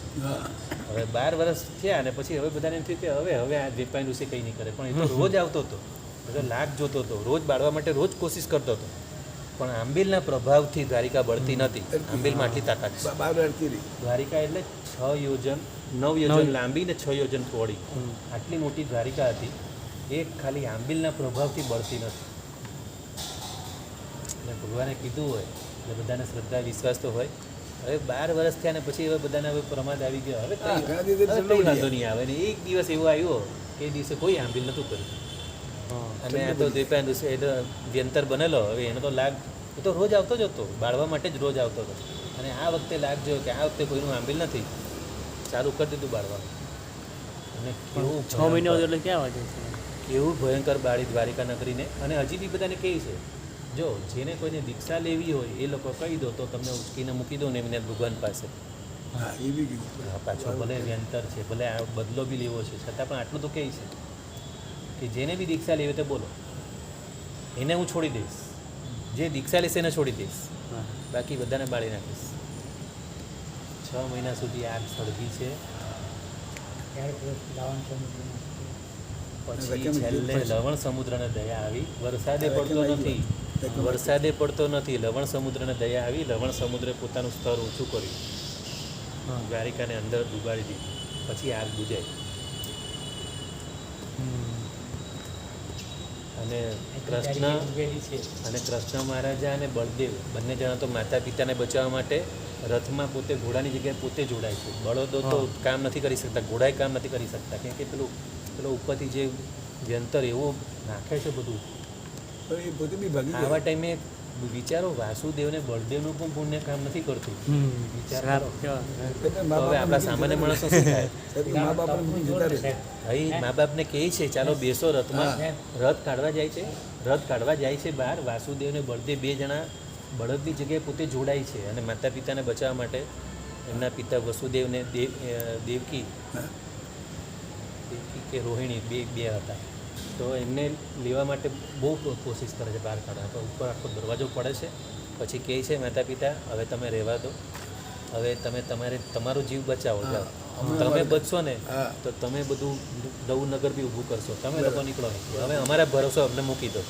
હવે 12 વર્ષ થયા અને પછી હવે બધાને એમ થયું કે હવે આ દ્વૈપાયન ઋષિ કંઈ નહીં કરે. પણ એ તો રોજ આવતો હતો, બધો લાગ જોતો હતો, રોજ બાળવા માટે રોજ કોશિશ કરતો હતો. પણ આંબીલના પ્રભાવથી દ્વારિકા બળતી નથી. આંબીલમાં આટલી તાકાત છે. બાર અડતી રહી દ્વારિકા એટલે 6 યોજન 9 યોજન લાંબી ને 6 યોજન પહોળી. આટલી મોટી દ્વારિકા હતી એક ખાલી આંબિલના પ્રભાવથી બળતી નથી. અને ભગવાને કીધું હોય એટલે બધાને શ્રદ્ધા વિશ્વાસ તો હોય. હવે 12 વર્ષ થયા ને પછી હવે બધાને હવે પ્રમાદ આવી ગયો. હવે હા, ઘણા દિવસે હવે ચલો કંઈ વાંધો નહીં આવે ને એક દિવસ એવો આવ્યો કે એ દિવસે કોઈ આંબિલ નહોતું કર્યું. અને આ તો દીપાયન ઋષિ એ તો વ્યંતર બનેલો. હવે એનો તો લાગ એ તો રોજ આવતો જ હતો, બાળવા માટે જ રોજ આવતો હતો. અને આ વખતે લાગ જોયો કે આ વખતે કોઈનું આંબિલ નથી, ચાલુ કરી દીધું બાળવાનું. અને કેવું 6 મહિના ભયંકર- એટલે ક્યાં વાંચે છે? કેવું ભયંકર બાળી દ્વારિકા નગરીને. અને હજી બી બધાને કહે છે, જો જેને કોઈને દીક્ષા લેવી હોય એ લોકો કહી દો તો તમને ઉચકીને મૂકી દો ને એમને ભગવાન પાસે. હા એ બી કીધું. હા, પાછો ભલે વ્યંતર છે, ભલે આ બદલો બી લેવો છે, છતાં પણ આટલું તો કહે છે કે જેને બી દીક્ષા લેવી હોય તો બોલો, એને હું છોડી દઈશ. જે દીક્ષા લેશે એને છોડી દઈશ, હા. બાકી બધાને બાળી નાખીશ. 6 મહિના સુધી આગ સળગી છે. ત્યાર પછી લાવણ સમુદ્રમાં પછી છેલ્લે લવણ સમુદ્રને દયા આવી. વરસાદે પડતો નથી, વરસાદે પડતો નથી, લવણ સમુદ્રને દયા આવી. લવણ સમુદ્રે પોતાનું સ્તર ઊંચું કર્યું, હા. દ્વારિકાને અંદર ડૂબાડી દીધી. પછી આગ બુજાઈ. અને કૃષ્ણ ઉભેલી છે. અને કૃષ્ણ મહારાજા અને બળદેવ બંને જણા તો માતા પિતાને બચાવવા માટે રથમાં પોતે ઘોડાની જગ્યાએ પોતે જોડાય છે. બળદો તો કામ નથી કરી શકતા, ઘોડાએ કામ નથી કરી શકતા, કેમ કે પેલો ઉપરથી જે વ્યંતર એવું નાખે છે બધું. પણ એ પોતે બી ભાગી આવા ગયા. ટાઈમે વિચારો, વાસુદેવને બળદેવનું પણ પુણ્ય કામ નથી કરતું. વિચાર શ્રાપ કરો. કેવા? એટલે તો મા હવે આપણા સામાન્ય માણસો શું થાય? સાહેબ, મા બાપને મૂકી જતા રહે. ભાઈ મા બાપને કહે છે ચાલો બેસો રથમાં. રથ કાઢવા જાય છે, રથ કાઢવા જાય છે બહાર. વાસુદેવ ને બળદેવ 2 જણા બળદની જગ્યાએ પોતે જોડાય છે. અને માતા પિતાને બચાવવા માટે એમના પિતા વસુદેવને દેવકી કે રોહિણી બે હતા. તો એમને લેવા માટે બહુ કોશિશ કરે છે બહાર કાઢવા. તો ઉપર આખો દરવાજો પડે છે. પછી કહે છે માતા પિતા હવે તમે રહેવા દો, હવે તમે તમારો જીવ બચાવો. જાઓ, તમે બચશો ને હા. તો તમે બધું દૌનગર બી ઊભું કરશો. તમે લોકો નીકળો નહીં. હવે અમારા ભરોસો અમને મૂકી દો.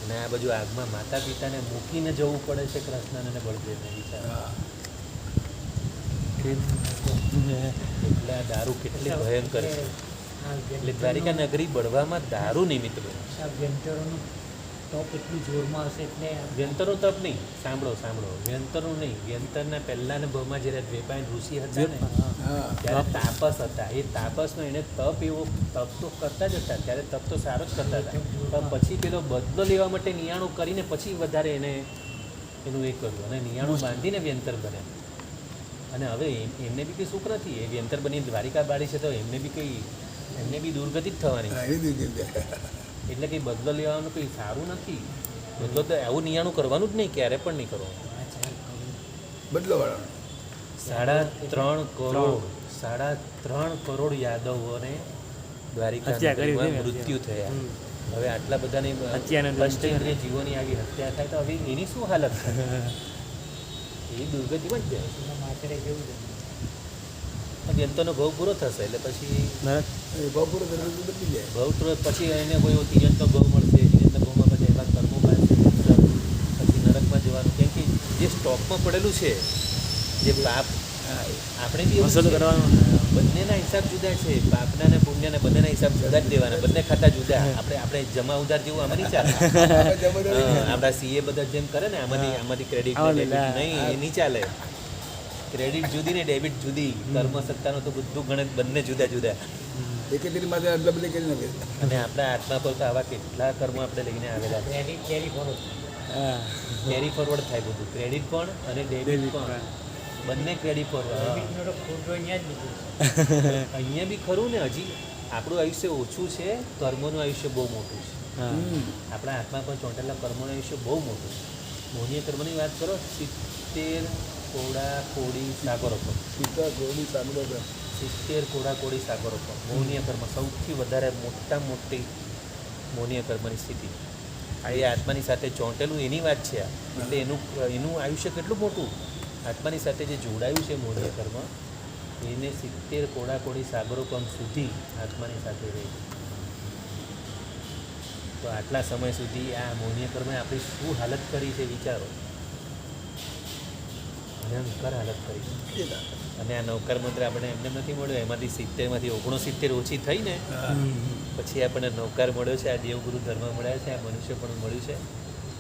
અને આ બાજુ આગમાં માતા પિતાને મૂકીને જવું પડે છે કૃષ્ણને અને બળદેવને. વિચાર હા. એટલે આ દારૂ કેટલી ભયંકર છે. એટલે દ્વારિકા નગરી બળવામાં દારૂ નિમિત્ત બન્યું. આ વ્યંતરોનું ટોપ એટલું જોરમાં હશે એટલે વ્યંતરનું તપ નહીં, સાંભળો, વ્યંતરનું નહીં. વ્યંતરના પહેલાના ભાવમાં જ્યારે દ્વૈપાયન ઋષિ હતા ને હા. ત્યારે તાપસ હતા. એ તાપસનો એને તપ એવો તપ તો કરતા જ હતા, ત્યારે તપ તો સારો જ કરતા હતા. પણ પછી પેલો બદલો લેવા માટે નિયાણું કરીને પછી વધારે એને એનું એ કર્યું અને નિયાણું બાંધીને વ્યંતર બન્યા. અને હવે એમને બી કંઈ સુખ નથી. એ વ્યંતર બની દ્વારિકા બાળી છે તો એમને બી દુર્ગતિ જ થવાની. હા, એ દીધી છે. એટલે કંઈ બદલો લેવાનું કંઈ સારું નથી. બદલો તો આવું નિયાણું કરવાનું જ નહીં, ક્યારે પણ નહીં કરવાનું. બદલો વાળાનો. 3.5 કરોડ યાદવોને દ્વારિકા હત્યા કરી નગરીમાં છે. મૃત્યુ થયા. હવે આટલા બધાની હત્યાને કષ્ટઈન્દ્રિય જીવોની આવી હત્યા થાય તો હવે એની શું હાલત થાય? એ દુર્ગતિમાં જ જાય. એના માથે જેવું છે. વ્યંતરનો ભવ પૂરો થશે એટલે પછી નરક એ બપોરે દરરોજ બદલી જાય. ભવ પૂરો પછી એને કોઈ તિરંતો ભવ મળશે. તિરંતો ભવમાં પછી એવા કર્મો બાંધશે, પછી નરકમાં જવાનું. કેમ કે જે સ્ટોકમાં પડેલું છે જે પાપ, આપણે બી એવું વસૂલ છે. કરવાનું. બંનેના હિસાબ જુદા છે. પાપના અને પુણ્યના બંનેના હિસાબ જુદા જ દેવાના. બંને ખાતા જુદા. આપણે જમા ઉધાર જેવું આમાં નહીં ચાલે. આપણે જબરદસ્તી હા, આપણા સીએ બધા જેમ કરે ને આમાંથી ક્રેડિટ નહીં, એ નહીં ચાલે. ક્રેડિટ જુદી ને ડેબિટ જુદી. કર્મ સત્તાનો તો બધું ગણિત બંને જુદા જુદા. એકત્રીસ માથે અદલા બદલી કરી નાખે. અને આપણા આત્મા પર તો આવા કેટલા કર્મો આપણે લઈને આવેલા છે. કેરી ફોલો હા. કેરી ફોરવર્ડ થાય બધું. ક્રેડિટ પણ અને ડેબિટ પણ બંને ક્રેડિટ ફોરવર્ડ. ડેબિટનો તો ખોટો અહીંયા જ લીધું અહીંયા બી ખરું ને. હજી આપણું આયુષ્ય ઓછું છે, કર્મોનું આયુષ્ય બહુ મોટું છે. હા. આપણા આત્મા પર ચોંટેલા કર્મોનું આયુષ્ય બહુ મોટું છે. મોહનીય કર્મની વાત કરો, 70 કોડા કોડી સાગરો પર, સીતા ગોળી સાંભળો તો 70 કોડા કોડી સાગરો પર મોહનીય કર્મ સૌથી વધારે મોટી મોહનીય કર્મની સ્થિતિ. આ એ આત્માની સાથે ચોંટેલું એની વાત છે. આ એટલે એનું આયુષ્ય કેટલું મોટું. આત્માની સાથે જે જોડાયું છે મોહનીય કર્મ, એને 70 કોડા કોડી સાગરો પણ સુધી આત્માની સાથે રહે. તો આટલા સમય સુધી આ મોહનીય કર્મે આપણી શું હાલત કરી છે વિચારો. ભયંકર હાલત કરી. એ ના. અને આ નવકાર મંત્ર આપણે એમને નથી મળ્યો, એમાંથી 70માંથી 69 ઓછી થઈ ને પછી આપણને નવકાર મળ્યો છે, આ દેવગુરુ ધર્મ મળ્યા છે, આ મનુષ્ય પણ મળ્યું છે.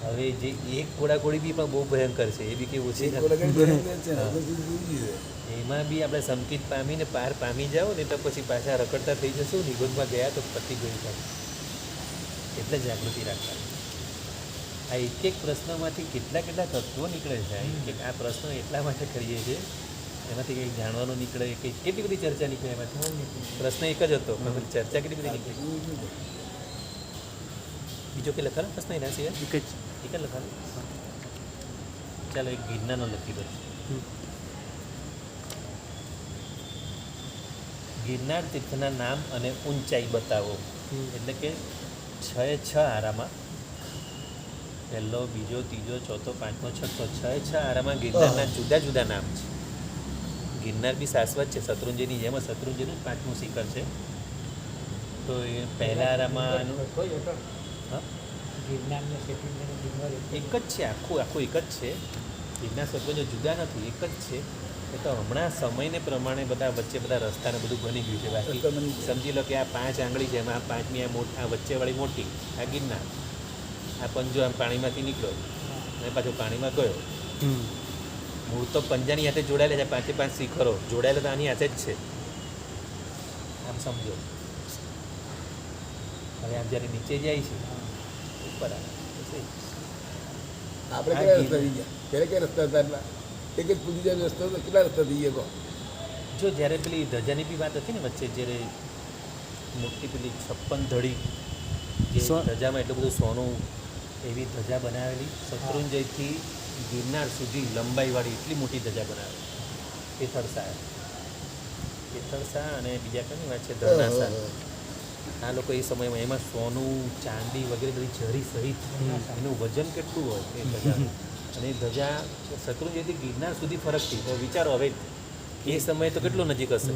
હવે જે એક ઘોડાઘોડી બી પણ બહુ ભયંકર છે, એ બી કેવું ઓછી એક નથી. ઓલા કઈ ભેગા છે ને, આપણે બધું જોઈ છે. એમાં બી આપણે સંકિત પામીને પાર પામી જાઓ ને તો પછી પાછા રખડતા થઈ જશું. નિગોદમાં ગયા તો પતી ગયું કામ. એટલે જાગૃતિ રાખવાની. આ એક એક પ્રશ્નમાંથી કેટલા કેટલા તત્વો નીકળે છે. આ પ્રશ્નો એટલા માટે કરીએ છીએ, એમાંથી કંઈક જાણવાનું નીકળે, કંઈક કેટલી બધી ચર્ચા નીકળે એમાંથી. પ્રશ્ન એક જ હતો પણ ચર્ચા કેટલી બધી નીકળી. બીજો કે લખાનો પ્રશ્ન એના સિવાય એક જ એક જ લખાનો. ચાલો એક ગિરનારનો લખી દો. ગિરનાર તીર્થના નામ અને ઊંચાઈ બતાવો. એટલે કે 6 આરામાં પહેલો, બીજો, ત્રીજો, ચોથો, પાંચમો, છઠ્ઠો 6 આરામાં ગિરનારના જુદા જુદા નામ છે. ગિરનાર બી શાશ્વત છે, શત્રુંજયની જેમ શત્રુંજયનું જ 5મું શિખર છે. તો એ પહેલા આરામાં હા ગિરનારને શેત્રુંજયનો ગિરનાર એક જ છે, આખું આખું એક જ છે. ગિરનાર શત્રુંજય જુદા નથી, એક જ છે. એ તો હમણાં સમયને પ્રમાણે બધા વચ્ચે બધા રસ્તાને બધું બની ગયું છે. બાકી રસ્તા બની ગયા. સમજી લો કે આ 5 આંગળી છે, એમાં આ 5મી આ વચ્ચેવાળી મોટી આ ગિરનાર, આ પંજો આમ પાણીમાંથી નીકળ્યો અને પાછો પાણીમાં ગયો. મૂળ તો પંજાની હાથે જોડાયેલા છે, 5 શિખરો જોડાયેલા તો આની હાથે જ છે. આમ સમજો. હવે આમ જ્યારે નીચે જાય છે ઉપર આવે પછી આપણે આ કયા ગીર- રસ્તા થઈ ગયા? પહેલા કયા રસ્તા હતા એટલા? એક જ પૂજી જાય રસ્તો હતો, કેટલા રસ્તા થઈ ગયા કહો? જો જ્યારે પેલી ધજાની બી વાત હતી ને વચ્ચે, જ્યારે મોટી પેલી 56 ધડી જે ધજામાં એટલું બધું સોનું, એવી ધજા બનાવેલી શત્રુંજયથી ગિરનાર સુધી લંબાઈવાળી એટલી મોટી ધજા બનાવેલી. પેથળસા અને બીજા કઈ વાત છે ધરણાસા. આ લોકો એ સમયમાં એમાં સોનું, ચાંદી વગેરે બધી જરી સહિત એનું વજન કેટલું હોય એ ધજાનું. અને એ ધજા શત્રુંજયથી ગિરનાર સુધી ફરકતી. તો વિચારો હવે એ સમયે તો કેટલો નજીક હશે.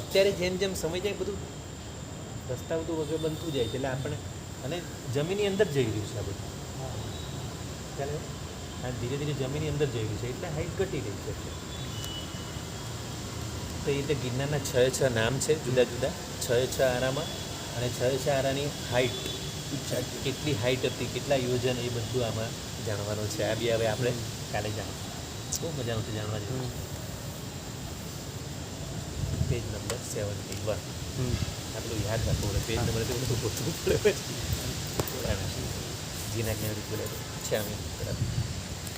અત્યારે જેમ જેમ સમય જાય બધું રસ્તા બધું વગેરે બનતું જાય છે. એટલે આપણે અને જમીનની અંદર જઈ રહ્યું છે આ બધું. ચાલે આ ધીરે ધીરે જમીનની અંદર જઈ રહ્યું છે એટલે હાઈટ ઘટી રહી છે. તો એ રીતે ગિરનારના 6 નામ છે જુદા જુદા, 6 આરામાં. અને 6 આરાની હાઈટ કેટલી હાઈટ હતી, કેટલા યોજન, એ બધું આમાં જાણવાનું છે. આ બી હવે આપણે કાલે જાણીશું. બહુ મજાનું છે જાણવા જેવું. Page number 71. આપણું યાદ રાખવું પડે. પેજ નંબર તો બધું ગોતવું પડે. જીના જ્ઞાન બોલે છે. 6 બરાબર.